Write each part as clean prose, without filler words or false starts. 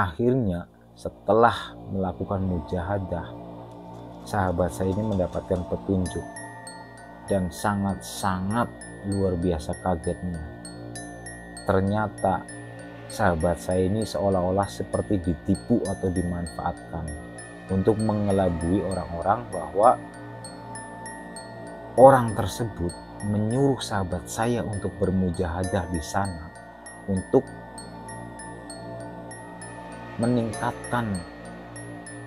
akhirnya setelah melakukan mujahadah, sahabat saya ini mendapatkan petunjuk dan sangat-sangat luar biasa kagetnya. Ternyata sahabat saya ini seolah-olah seperti ditipu atau dimanfaatkan untuk mengelabui orang-orang bahwa orang tersebut menyuruh sahabat saya untuk bermujahadah di sana untuk meningkatkan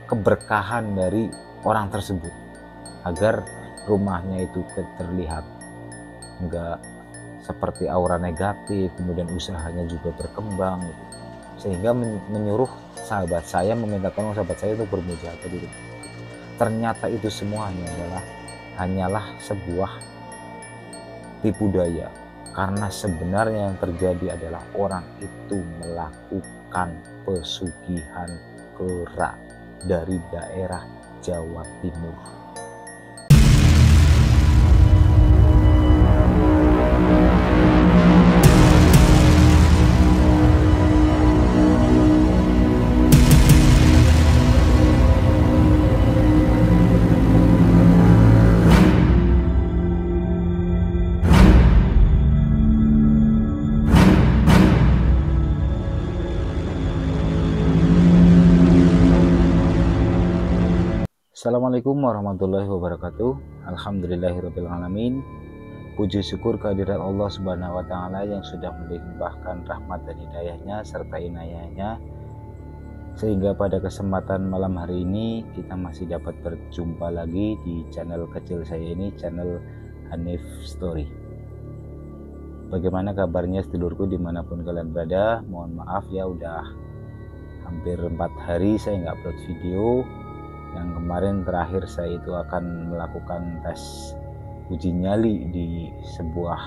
keberkahan dari orang tersebut agar rumahnya itu terlihat enggak seperti aura negatif, kemudian usahanya juga berkembang gitu. Sehingga menyuruh sahabat saya, meminta tolong sahabat saya untuk bermujahadah di rumah. Ternyata itu semuanya hanyalah sebuah tipu daya, karena sebenarnya yang terjadi adalah orang itu melakukan pesugihan kera dari daerah Jawa Timur. Assalamualaikum warahmatullahi wabarakatuh. Alhamdulillahirrabbilalamin. Puji syukur kehadirat Allah Subhanahu wa Ta'ala yang sudah melimpahkan rahmat dan hidayahnya serta inayahnya, sehingga pada kesempatan malam hari ini kita masih dapat berjumpa lagi di channel kecil saya ini, channel Hanif Story. Bagaimana kabarnya sedulurku dimanapun kalian berada? Mohon maaf ya, udah hampir 4 hari saya nggak upload video. Yang kemarin terakhir saya itu akan melakukan tes uji nyali di sebuah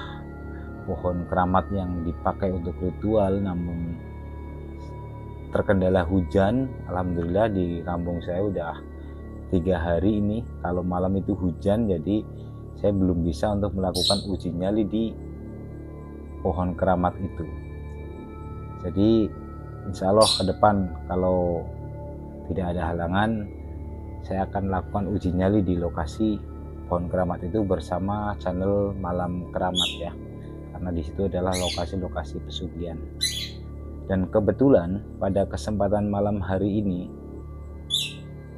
pohon keramat yang dipakai untuk ritual, namun terkendala hujan. Alhamdulillah di kampung saya udah 3 hari ini kalau malam itu hujan, jadi saya belum bisa untuk melakukan uji nyali di pohon keramat itu. Jadi insya Allah ke depan kalau tidak ada halangan, saya akan lakukan uji nyali di lokasi pohon keramat itu bersama channel Malam Keramat ya, karena di situ adalah lokasi-lokasi pesugihan. Dan kebetulan pada kesempatan malam hari ini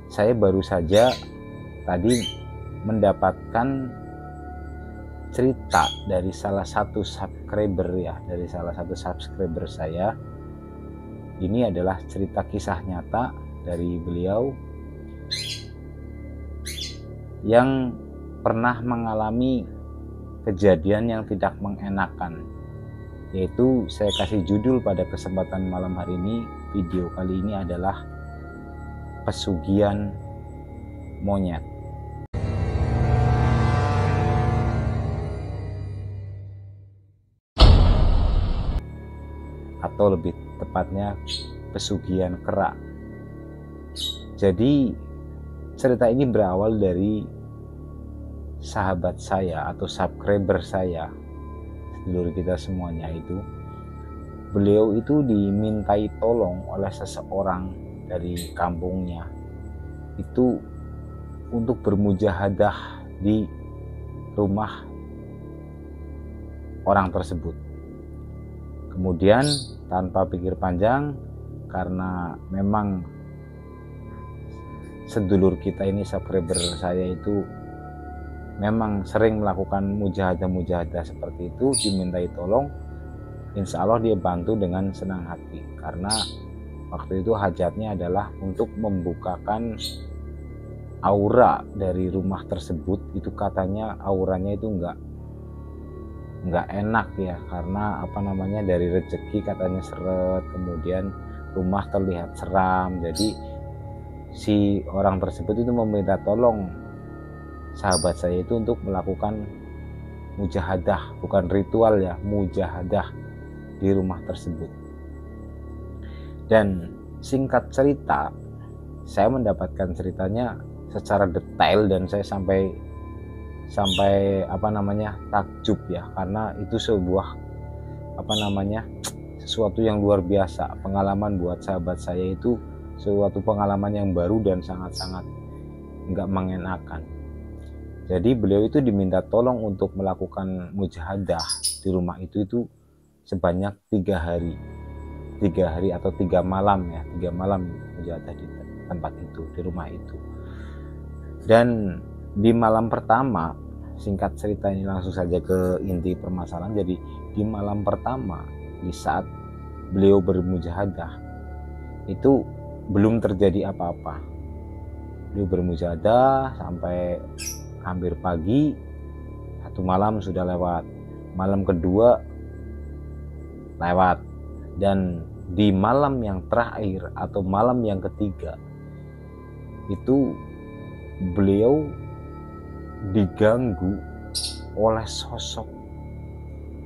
saya baru saja tadi mendapatkan cerita dari salah satu subscriber ya, dari salah satu subscriber saya. Ini adalah cerita kisah nyata dari beliau yang pernah mengalami kejadian yang tidak mengenakan, yaitu saya kasih judul pada kesempatan malam hari ini. Video kali ini adalah pesugihan monyet, atau lebih tepatnya pesugihan kera. Jadi cerita ini berawal dari sahabat saya atau subscriber saya, sedulur kita semuanya itu. Beliau itu dimintai tolong oleh seseorang dari kampungnya itu untuk bermujahadah di rumah orang tersebut. Kemudian tanpa pikir panjang, karena memang sedulur kita ini, subscriber saya itu memang sering melakukan mujahadah seperti itu, dimintai tolong, insya Allah dia bantu dengan senang hati, karena waktu itu hajatnya adalah untuk membukakan aura dari rumah tersebut. Itu katanya auranya itu nggak enak ya, karena dari rezeki katanya seret, kemudian rumah terlihat seram. Jadi si orang tersebut itu meminta tolong sahabat saya itu untuk melakukan mujahadah, bukan ritual ya, mujahadah di rumah tersebut. Dan singkat cerita, saya mendapatkan ceritanya secara detail dan saya sampai takjub ya, karena itu sebuah sesuatu yang luar biasa. Pengalaman buat sahabat saya itu suatu pengalaman yang baru dan sangat-sangat nggak mengenakan. Jadi beliau itu diminta tolong untuk melakukan mujahadah di rumah itu sebanyak 3 hari atau 3 malam ya, 3 malam mujahadah di tempat itu, di rumah itu. Dan di malam pertama, singkat cerita ini langsung saja ke inti permasalahan. Jadi di malam pertama, di saat beliau bermujahadah itu belum terjadi apa-apa. Beliau bermujahadah sampai hampir pagi, 1 malam sudah lewat, malam kedua lewat, dan di malam yang terakhir atau malam yang ketiga itu beliau diganggu oleh sosok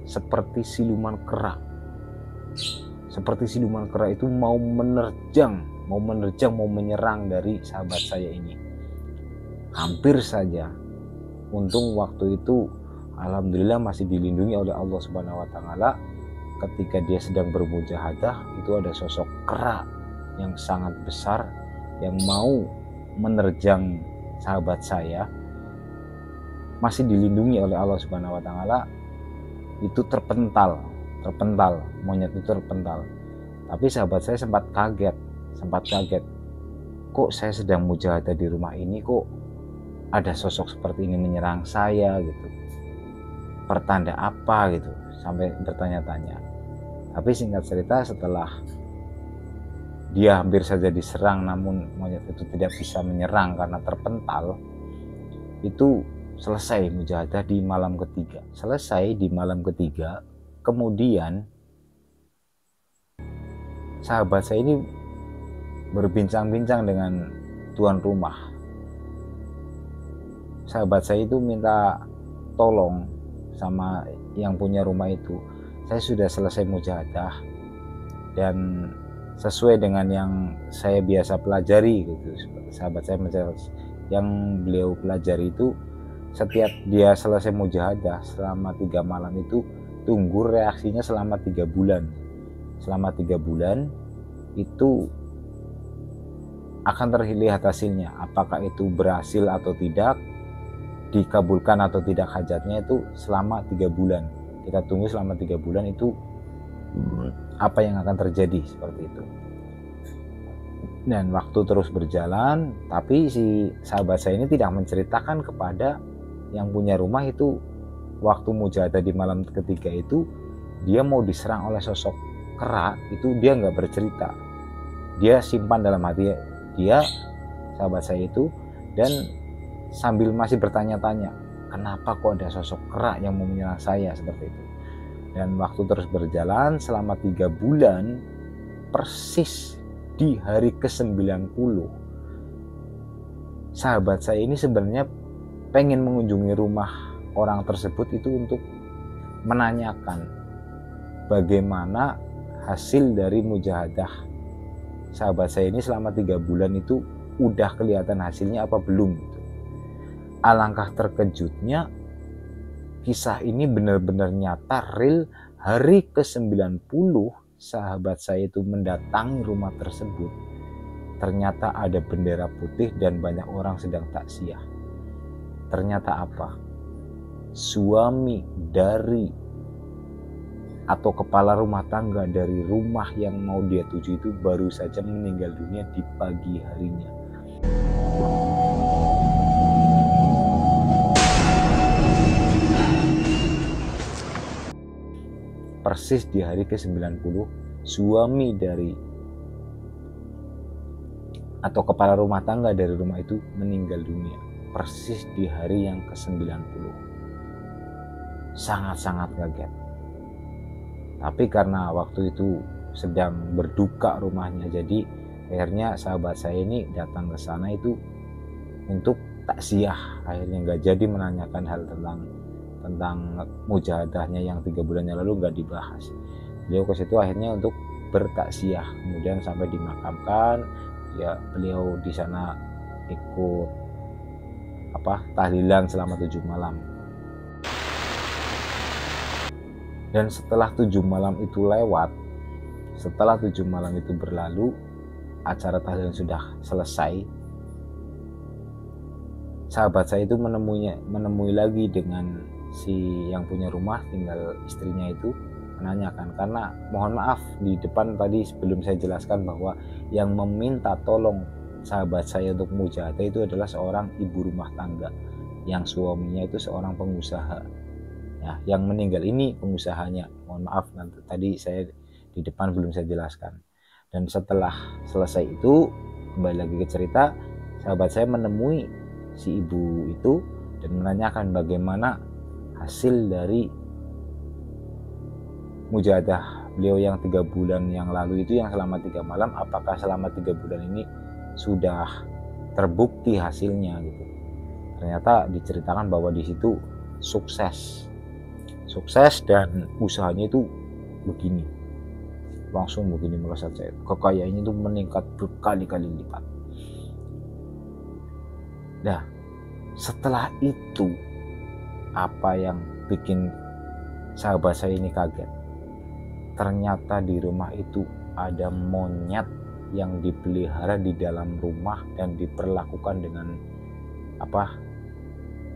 seperti siluman kera. Seperti siluman kera itu mau menerjang, mau menyerang dari sahabat saya ini. Hampir saja. Untung waktu itu alhamdulillah masih dilindungi oleh Allah Subhanahu wa taala. Ketika dia sedang bermujahadah, itu ada sosok kera yang sangat besar yang mau menerjang sahabat saya. Masih dilindungi oleh Allah Subhanahu wa taala. Itu terpental, monyet itu terpental. Tapi sahabat saya sempat kaget. Kok saya sedang mujahadah di rumah ini, kok ada sosok seperti ini menyerang saya gitu. Pertanda apa gitu, sampai bertanya-tanya. Tapi singkat cerita, setelah dia hampir saja diserang namun monyet itu tidak bisa menyerang karena terpental, itu selesai mujahadah di malam ketiga. Kemudian sahabat saya ini berbincang-bincang dengan tuan rumah. Sahabat saya itu minta tolong sama yang punya rumah itu. Saya sudah selesai mujahadah dan sesuai dengan yang saya biasa pelajari gitu. Sahabat saya yang beliau pelajari itu, setiap dia selesai mujahadah selama 3 malam itu tunggu reaksinya selama 3 bulan. Selama 3 bulan itu akan terlihat hasilnya, apakah itu berhasil atau tidak, dikabulkan atau tidak hajatnya itu selama 3 bulan. Kita tunggu selama 3 bulan itu apa yang akan terjadi, seperti itu. Dan waktu terus berjalan, tapi si sahabat saya ini tidak menceritakan kepada yang punya rumah itu waktu mujahadah di malam ketiga itu dia mau diserang oleh sosok kera, itu dia nggak bercerita. Dia simpan dalam hati dia, sahabat saya itu, dan sambil masih bertanya-tanya, kenapa kok ada sosok kera yang mau menyerang saya, seperti itu. Dan waktu terus berjalan selama 3 bulan, persis di hari ke-90, sahabat saya ini sebenarnya pengen mengunjungi rumah orang tersebut itu untuk menanyakan bagaimana hasil dari mujahadah sahabat saya ini selama 3 bulan itu, udah kelihatan hasilnya apa belum gitu. Alangkah terkejutnya, kisah ini benar-benar nyata, real. Hari ke-90 sahabat saya itu mendatangi rumah tersebut. Ternyata ada bendera putih dan banyak orang sedang takziah. Ternyata apa? Suami dari atau kepala rumah tangga dari rumah yang mau dia tuju itu baru saja meninggal dunia di pagi harinya. Persis di hari ke-90, suami dari atau kepala rumah tangga dari rumah itu meninggal dunia. Persis di hari yang ke-90. Sangat-sangat kaget. Tapi karena waktu itu sedang berduka rumahnya, jadi akhirnya sahabat saya ini datang ke sana itu untuk takziah. Akhirnya nggak jadi menanyakan hal tentang mujahadahnya yang 3 bulan yang lalu, nggak dibahas. Beliau ke situ akhirnya untuk bertakziah, kemudian sampai dimakamkan. Ya, beliau di sana ikut tahlilan selama 7 malam. Dan setelah 7 malam itu lewat, Setelah 7 malam itu berlalu, acara tahlilan sudah selesai, sahabat saya itu menemui lagi dengan si yang punya rumah, tinggal istrinya itu, menanyakan. Karena mohon maaf, di depan tadi sebelum saya jelaskan bahwa yang meminta tolong sahabat saya untuk mujahadah itu adalah seorang ibu rumah tangga yang suaminya itu seorang pengusaha. Ya, yang meninggal ini pengusahanya. Mohon maaf, nanti tadi saya di depan belum saya jelaskan. Dan setelah selesai itu, kembali lagi ke cerita, sahabat saya menemui si ibu itu dan menanyakan bagaimana hasil dari mujahadah beliau yang 3 bulan yang lalu itu, yang selama 3 malam, apakah selama 3 bulan ini sudah terbukti hasilnya gitu. Ternyata diceritakan bahwa di situ sukses dan usahanya itu begini, langsung begini melesat, saya kekayaannya itu meningkat berkali-kali lipat. Nah, setelah itu apa yang bikin sahabat saya ini kaget? Ternyata di rumah itu ada monyet yang dipelihara di dalam rumah dan diperlakukan dengan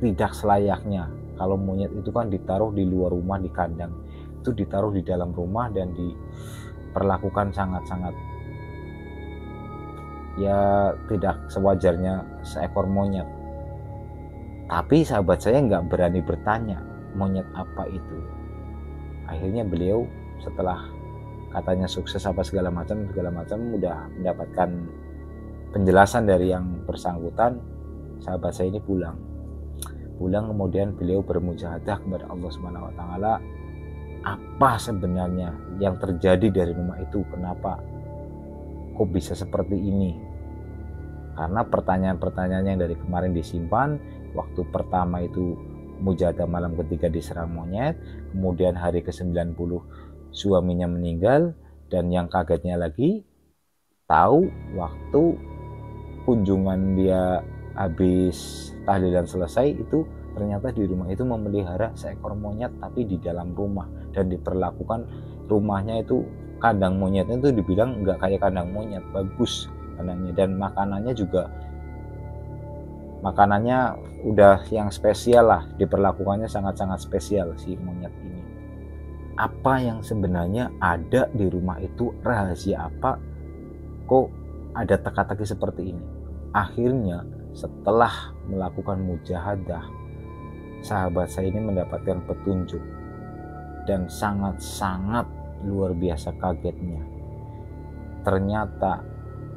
tidak selayaknya. Kalau monyet itu kan ditaruh di luar rumah di kandang, itu ditaruh di dalam rumah dan diperlakukan sangat-sangat ya tidak sewajarnya seekor monyet. Tapi sahabat saya nggak berani bertanya monyet apa itu. Akhirnya beliau setelah katanya sukses apa segala macam udah mendapatkan penjelasan dari yang bersangkutan, sahabat saya ini pulang kemudian beliau bermujahadah kepada Allah Subhanahu wa taala, apa sebenarnya yang terjadi dari rumah itu, kenapa kok bisa seperti ini. Karena pertanyaan-pertanyaan yang dari kemarin disimpan, waktu pertama itu mujahadah malam ketiga diserang monyet, kemudian hari ke-90 suaminya meninggal, dan yang kagetnya lagi tahu waktu kunjungan dia habis tahlilan selesai itu ternyata di rumah itu memelihara seekor monyet tapi di dalam rumah, dan diperlakukan rumahnya itu, kandang monyetnya itu dibilang nggak kayak kandang monyet, bagus kandangnya, dan makanannya udah yang spesial lah, diperlakukannya sangat-sangat spesial si monyet ini. Apa yang sebenarnya ada di rumah itu, rahasia apa kok ada teka-teki seperti ini? Akhirnya setelah melakukan mujahadah, sahabat saya ini mendapatkan petunjuk dan sangat-sangat luar biasa kagetnya. Ternyata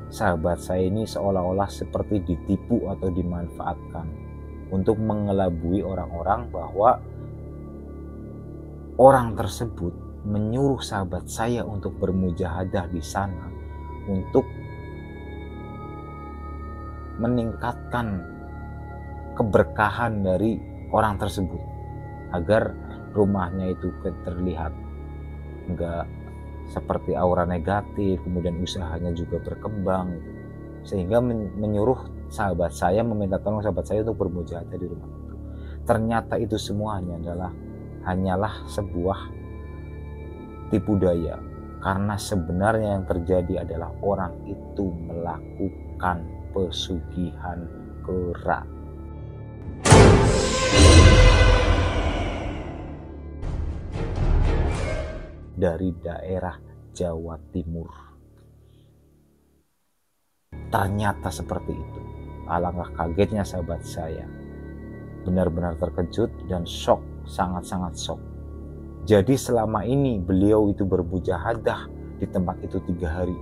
sahabat saya ini seolah-olah seperti ditipu atau dimanfaatkan untuk mengelabui orang-orang, bahwa orang tersebut menyuruh sahabat saya untuk bermujahadah di sana untuk meningkatkan keberkahan dari orang tersebut agar rumahnya itu terlihat enggak seperti aura negatif, kemudian usahanya juga berkembang gitu. Sehingga menyuruh sahabat saya, meminta tolong sahabat saya untuk bermujahadah di rumah itu. Ternyata itu semuanya hanyalah sebuah tipu daya, karena sebenarnya yang terjadi adalah orang itu melakukan pesugihan kera. Dari daerah Jawa Timur. Ternyata seperti itu. Alangkah kagetnya sahabat saya. Benar-benar terkejut dan shock, sangat-sangat shock. Jadi selama ini beliau itu bermujahadah di tempat itu 3 hari.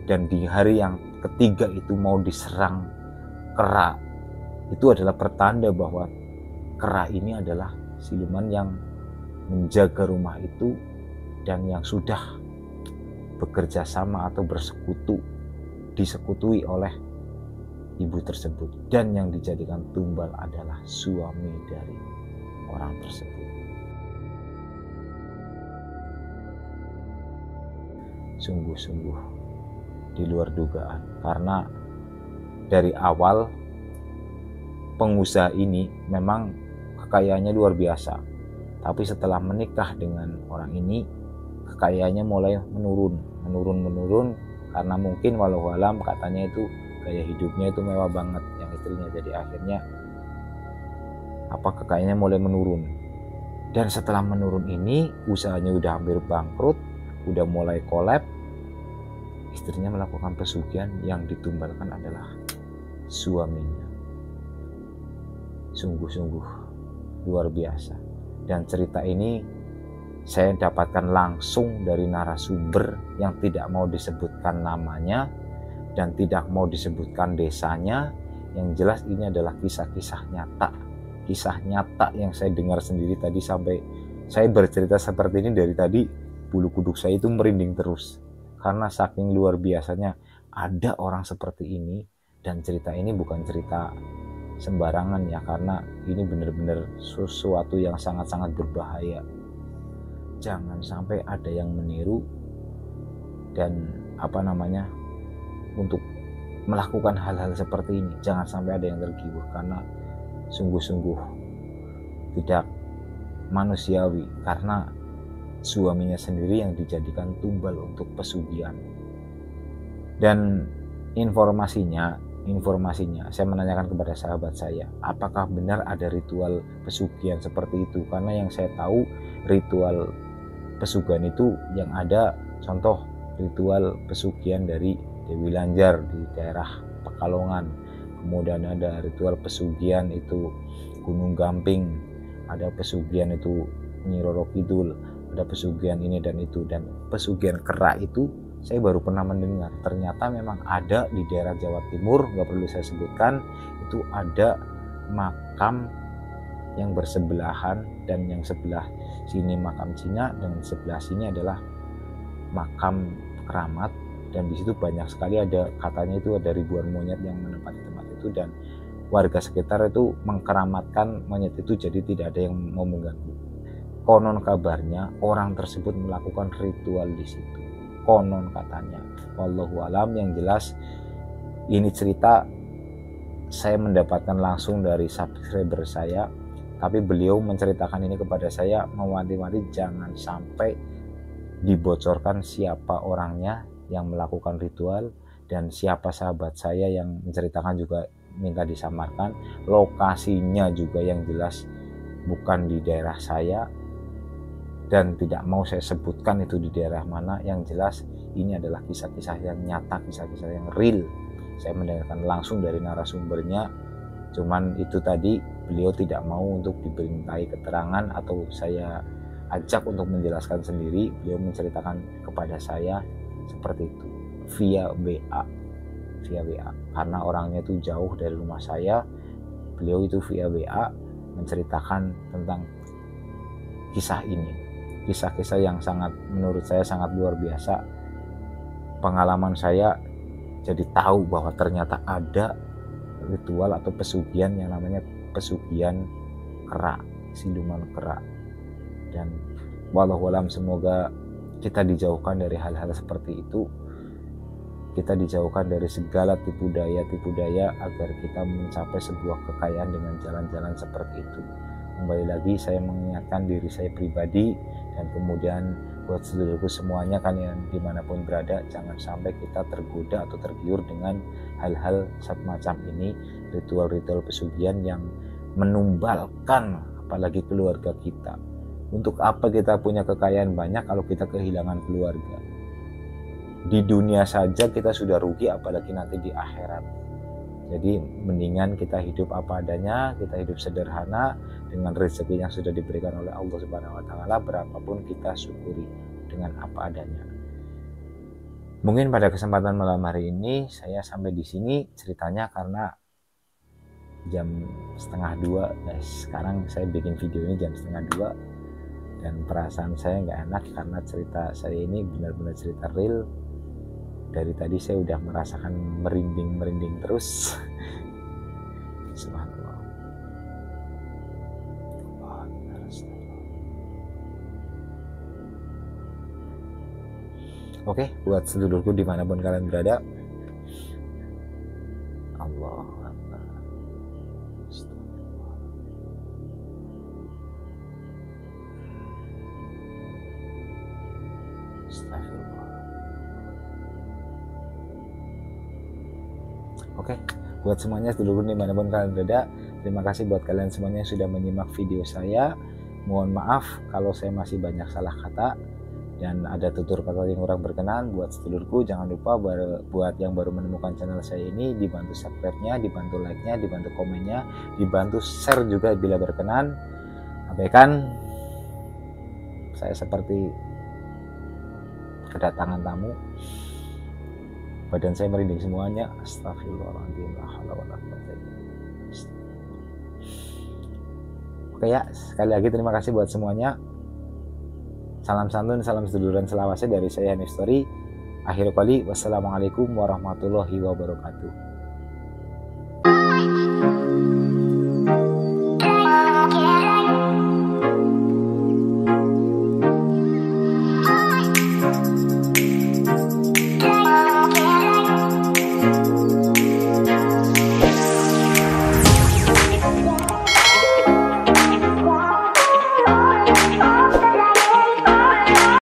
Dan di hari yang ketiga itu mau diserang kera. Itu adalah pertanda bahwa kera ini adalah siluman yang menjaga rumah itu dan yang sudah bekerja sama atau disekutui oleh ibu tersebut, dan yang dijadikan tumbal adalah suami dari orang tersebut. Sungguh-sungguh di luar dugaan, karena dari awal pengusaha ini memang kekayaannya luar biasa, tapi setelah menikah dengan orang ini kekayaannya mulai menurun menurun karena mungkin walau alam katanya itu gaya hidupnya itu mewah banget yang istrinya, jadi akhirnya kekayaannya mulai menurun. Dan setelah menurun ini usahanya udah hampir bangkrut, udah mulai kolab, istrinya melakukan pesugihan yang ditumbalkan adalah suaminya. Sungguh-sungguh luar biasa. Dan cerita ini saya dapatkan langsung dari narasumber yang tidak mau disebutkan namanya dan tidak mau disebutkan desanya. Yang jelas ini adalah kisah-kisah nyata. Kisah nyata yang saya dengar sendiri tadi, sampai saya bercerita seperti ini dari tadi bulu kuduk saya itu merinding terus. Karena saking luar biasanya ada orang seperti ini, dan cerita ini bukan cerita sembarangan ya, karena ini benar-benar sesuatu yang sangat-sangat berbahaya. Jangan sampai ada yang meniru dan untuk melakukan hal-hal seperti ini. Jangan sampai ada yang tergiur, karena sungguh-sungguh tidak manusiawi, karena suaminya sendiri yang dijadikan tumbal untuk pesugihan. Dan informasinya saya menanyakan kepada sahabat saya, apakah benar ada ritual pesugihan seperti itu? Karena yang saya tahu ritual pesugihan itu yang ada, contoh ritual pesugihan dari Dewi Lanjar di daerah Pekalongan, kemudian ada ritual pesugihan itu Gunung Gamping, ada pesugihan itu Nyi Roro Kidul, ada pesugihan ini dan itu. Dan pesugihan kera itu saya baru pernah mendengar, ternyata memang ada di daerah Jawa Timur, nggak perlu saya sebutkan, itu ada makam yang bersebelahan, dan yang sebelah sini makam Cina dan sebelah sini adalah makam keramat. Dan di situ banyak sekali, ada katanya itu ada ribuan monyet yang menempati tempat itu, dan warga sekitar itu mengkeramatkan monyet itu, jadi tidak ada yang mau mengganggu. Konon kabarnya orang tersebut melakukan ritual di situ, konon katanya, wallahu alam. Yang jelas ini cerita saya mendapatkan langsung dari subscriber saya, tapi beliau menceritakan ini kepada saya mewanti-wanti jangan sampai dibocorkan siapa orangnya yang melakukan ritual, dan siapa sahabat saya yang menceritakan juga minta disamarkan, lokasinya juga yang jelas bukan di daerah saya, dan tidak mau saya sebutkan itu di daerah mana. Yang jelas ini adalah kisah-kisah yang nyata, kisah-kisah yang real. Saya mendengarkan langsung dari narasumbernya, cuman itu tadi beliau tidak mau untuk dimintai keterangan atau saya ajak untuk menjelaskan sendiri. Beliau menceritakan kepada saya seperti itu via WA, karena orangnya itu jauh dari rumah saya. Beliau itu via WA menceritakan tentang kisah ini, kisah-kisah yang sangat, menurut saya sangat luar biasa. Pengalaman saya jadi tahu bahwa ternyata ada ritual atau pesugihan yang namanya pesugihan kera, siluman kera. Dan wallahualam, semoga kita dijauhkan dari hal-hal seperti itu, kita dijauhkan dari segala tipu daya agar kita mencapai sebuah kekayaan dengan jalan-jalan seperti itu. Kembali lagi saya mengingatkan diri saya pribadi, dan kemudian buat seluruhku semuanya, kalian dimanapun berada, jangan sampai kita tergoda atau tergiur dengan hal-hal semacam ini, ritual-ritual pesugihan yang menumbalkan apalagi keluarga kita. Untuk apa kita punya kekayaan banyak kalau kita kehilangan keluarga? Di dunia saja kita sudah rugi, apalagi nanti di akhirat. Jadi mendingan kita hidup apa adanya, kita hidup sederhana dengan rezeki yang sudah diberikan oleh Allah Subhanahu wa taala, berapapun kita syukuri dengan apa adanya. Mungkin pada kesempatan malam hari ini saya sampai di sini ceritanya, karena jam 1:30 guys. Sekarang saya bikin video ini jam 1:30, dan perasaan saya nggak enak karena cerita saya ini benar-benar cerita real. Dari tadi saya udah merasakan merinding terus. Subhanallah. Oke, buat sedulurku dimanapun kalian berada, Allah Akbar. Astagfirullah. Oke, buat semuanya sedulur dimanapun kalian berada, terima kasih buat kalian semuanya yang sudah menyimak video saya. Mohon maaf kalau saya masih banyak salah kata dan ada tutur kata yang kurang berkenan. Buat sedulurku, jangan lupa buat yang baru menemukan channel saya ini, dibantu subscribe-nya, dibantu like-nya, dibantu komennya, dibantu share juga bila berkenan. Abaikan saya seperti kedatangan tamu, badan saya merinding semuanya. Astagfirullahaladzim. Oke ya, sekali lagi terima kasih buat semuanya. Salam santun, salam seduluran selawase dari saya Hanif Story. Akhir kali, wassalamualaikum warahmatullahi wabarakatuh.